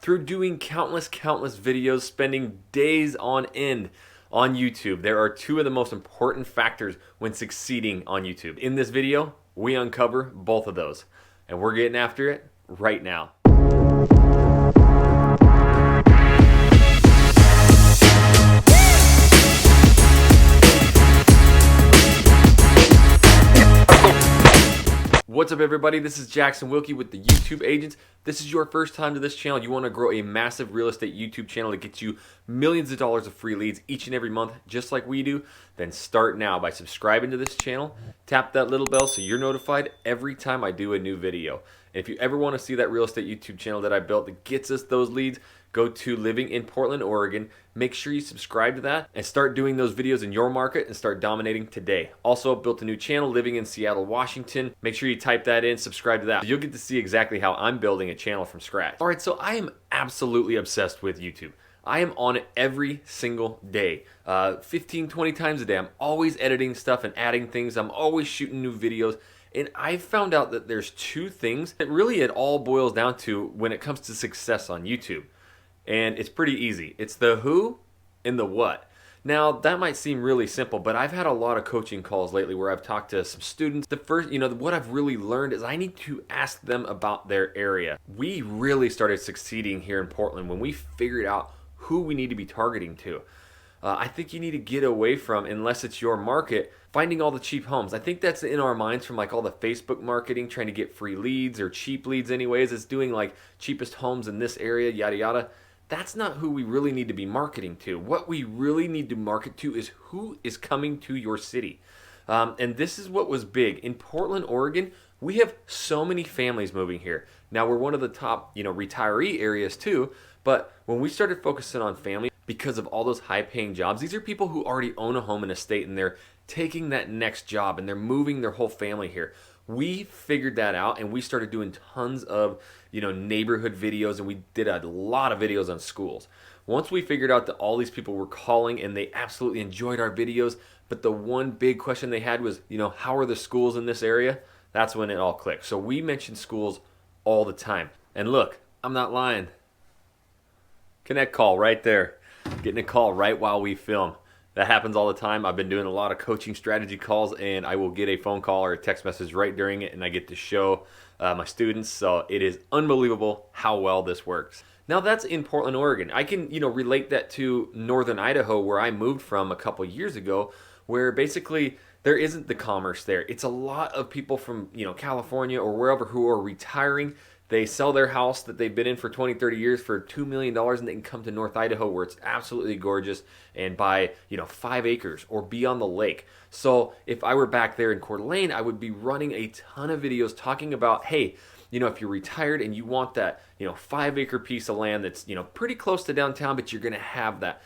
Through doing countless videos, spending days on end on YouTube, there are two of the most important factors when succeeding on YouTube. In this video, we uncover both of those, and we're getting after it right now. What's up, everybody? This is Jackson Wilkie with the YouTube Agents. This is your first time to this channel. You want to grow a massive real estate YouTube channel that gets you millions of dollars of free leads each and every month, just like we do? Then start now by subscribing to this channel. Tap that little bell so you're notified every time I do a new video. And if you ever want to see that real estate YouTube channel that I built that gets us those leads, go to Living in Portland, Oregon. Make sure you subscribe to that and start doing those videos in your market and start dominating today. Also built a new channel, Living in Seattle, Washington. Make sure you type that in, subscribe to that. You'll get to see exactly how I'm building a channel from scratch. All right, so I am absolutely obsessed with YouTube. I am on it every single day, 15, 20 times a day. I'm always editing stuff and adding things. I'm always shooting new videos. And I've found out that there's two things that really it all boils down to when it comes to success on YouTube. And it's pretty easy. It's the who and the what. Now, that might seem really simple, but I've had a lot of coaching calls lately where I've talked to some students. The first, what I've really learned is I need to ask them about their area. We really started succeeding here in Portland when we figured out who we need to be targeting to. I think you need to get away from, unless it's your market, finding all the cheap homes. I think that's in our minds from like all the Facebook marketing, trying to get free leads or cheap leads anyways. It's doing like cheapest homes in this area, yada, yada. That's not who we really need to be marketing to. What we really need to market to is who is coming to your city. And this is what was big. In Portland, Oregon, we have so many families moving here. Now, we're one of the top, retiree areas too. But when we started focusing on family, because of all those high-paying jobs, these are people who already own a home in a state and they're taking that next job and they're moving their whole family here. We figured that out and we started doing tons of neighborhood videos, and we did a lot of videos on schools. Once we figured out that all these people were calling and they absolutely enjoyed our videos, but the one big question they had was, how are the schools in this area? That's when it all clicked. So we mentioned schools all the time. And look, I'm not lying. Connect call right there. Getting a call right while we film. That happens all the time. I've been doing a lot of coaching strategy calls, and I will get a phone call or a text message right during it, and I get to show my students. So it is unbelievable how well this works. Now, that's in Portland, Oregon. I can relate that to northern Idaho, where I moved from a couple years ago, where basically there isn't the commerce there. It's a lot of people from California or wherever who are retiring. They sell their house that they've been in for 20, 30 years for $2 million, and they can come to North Idaho where it's absolutely gorgeous and buy 5 acres or be on the lake. So if I were back there in Coeur d'Alene, I would be running a ton of videos talking about, hey, if you're retired and you want that 5-acre piece of land that's pretty close to downtown, but you're going to have that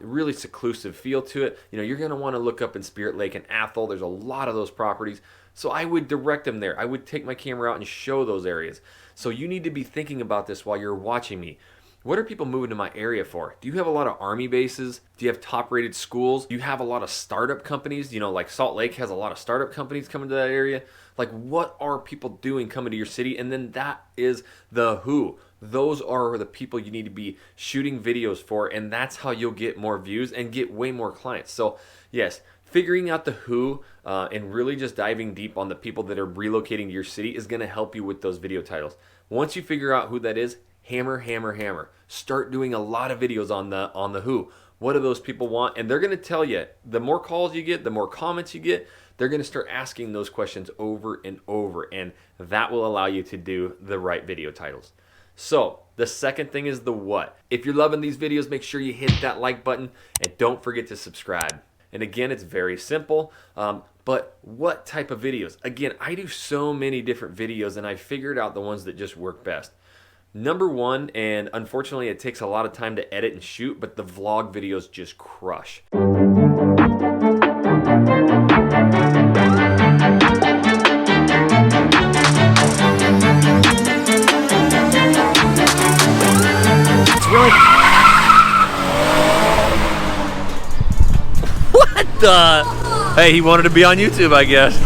really seclusive feel to it. You're going to want to look up in Spirit Lake and Athol. There's a lot of those properties. So I would direct them there. I would take my camera out and show those areas. So you need to be thinking about this while you're watching me. What are people moving to my area for? Do you have a lot of Army bases? Do you have top-rated schools? Do you have a lot of startup companies? Like Salt Lake has a lot of startup companies coming to that area. Like, what are people doing coming to your city? And then that is the who. Those are the people you need to be shooting videos for, and that's how you'll get more views and get way more clients. So, yes, figuring out the who and really just diving deep on the people that are relocating to your city is going to help you with those video titles. Once you figure out who that is, hammer, hammer, hammer. Start doing a lot of videos on the who. What do those people want? And they're going to tell you. The more calls you get, the more comments you get, they're going to start asking those questions over and over, and that will allow you to do the right video titles. So the second thing is the what. If you're loving these videos, make sure you hit that like button and don't forget to subscribe. And again, it's very simple, but what type of videos? Again, I do so many different videos, and I figured out the ones that just work best. Number one, and unfortunately it takes a lot of time to edit and shoot, but the vlog videos just crush. It's really... What the? Hey, he wanted to be on YouTube, I guess.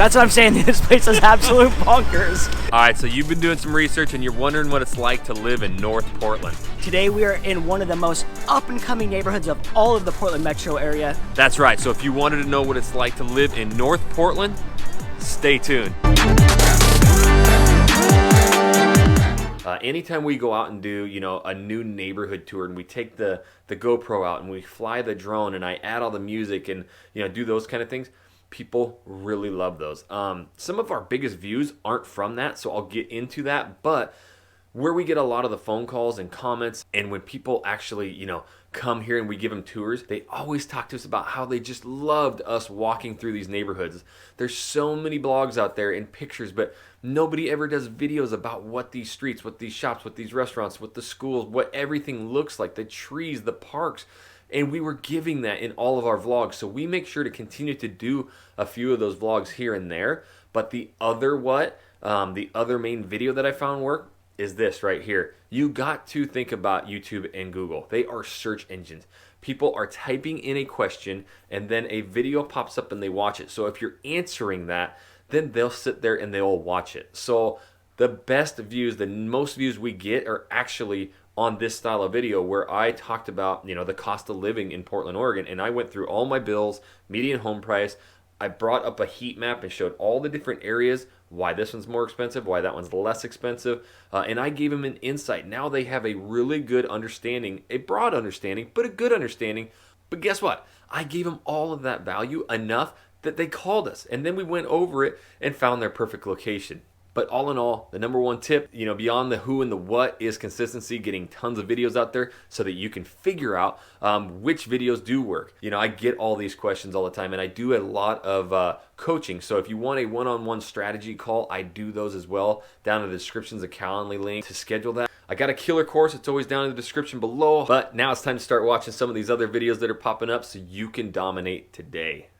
That's what I'm saying. This place is absolute bonkers. All right, so you've been doing some research and you're wondering what it's like to live in North Portland. Today we are in one of the most up-and-coming neighborhoods of all of the Portland metro area. That's right, so if you wanted to know what it's like to live in North Portland, stay tuned. Anytime we go out and do, a new neighborhood tour and we take the GoPro out and we fly the drone and I add all the music and, do those kind of things, people really love those. Some of our biggest views aren't from that, so I'll get into that, but where we get a lot of the phone calls and comments, and when people actually, come here and we give them tours, they always talk to us about how they just loved us walking through these neighborhoods. There's so many blogs out there and pictures, but nobody ever does videos about what these streets, what these shops, what these restaurants, what the schools, what everything looks like, the trees, the parks. And we were giving that in all of our vlogs. So we make sure to continue to do a few of those vlogs here and there. But the other main video that I found work is this right here. You got to think about YouTube and Google. They are search engines. People are typing in a question and then a video pops up and they watch it. So if you're answering that, then they'll sit there and they'll watch it. So the best views, the most views we get are actually on this style of video where I talked about, the cost of living in Portland, Oregon, and I went through all my bills, median home price. I brought up a heat map and showed all the different areas, why this one's more expensive, why that one's less expensive, and I gave them an insight. Now they have a really good understanding, a broad understanding, but a good understanding. But guess what? I gave them all of that value enough that they called us, and then we went over it and found their perfect location. But all in all, the number one tip, beyond the who and the what, is consistency, getting tons of videos out there so that you can figure out which videos do work. I get all these questions all the time, and I do a lot of coaching. So if you want a one-on-one strategy call, I do those as well. Down in the description is a Calendly link to schedule that. I got a killer course. It's always down in the description below. But now it's time to start watching some of these other videos that are popping up so you can dominate today.